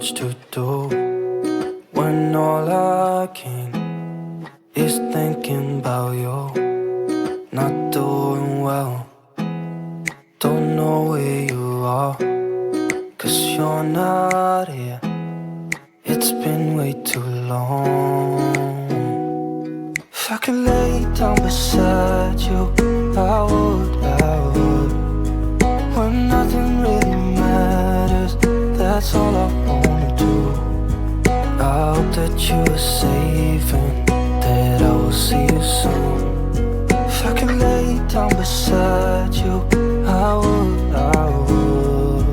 much to do when all I can is thinking about you. Not doing well, don't know where you are, 'cause you're not here. It's been way too long. If I could lay down beside you, I would. When nothing really matters, that's all I wanna do. I hope that you are safe and that I will see you soon. If I could lay down beside you, I would. I would.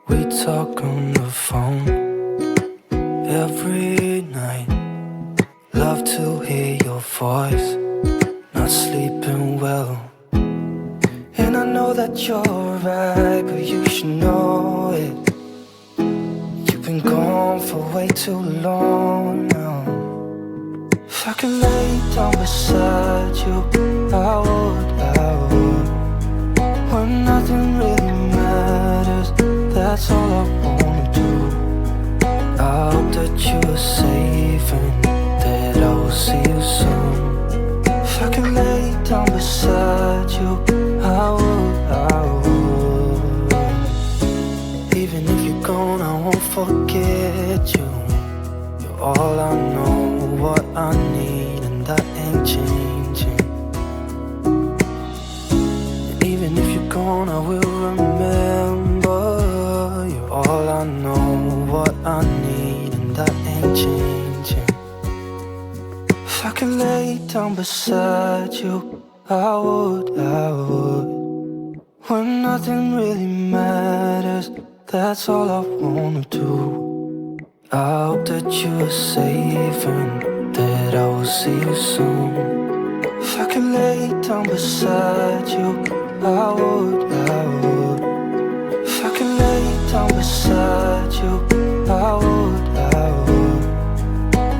We talk on the phone every night. Love to hear your voice. Not sleeping well, and I know that you're right, but you should know it. You've been gone for way too long now. If I could lay down beside you, I would. When nothing really matters, that's all I wanna do. I hope that you are safe and that I will see you soon. If I could lay down beside you, I would. Even if you're gone, I won't forget you. You're all I know, what I need, and that ain't changing. And even if you're gone, I will remember. You're all I know, what I need, and that ain't changing. If I could lay down beside you, I would. When nothing really matters, that's all I wanna do. I hope that you are safe and that I will see you soon. If I could lay down beside you, I would. If I could lay down beside you, I would.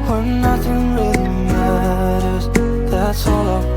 When nothing really matters, that's all I want.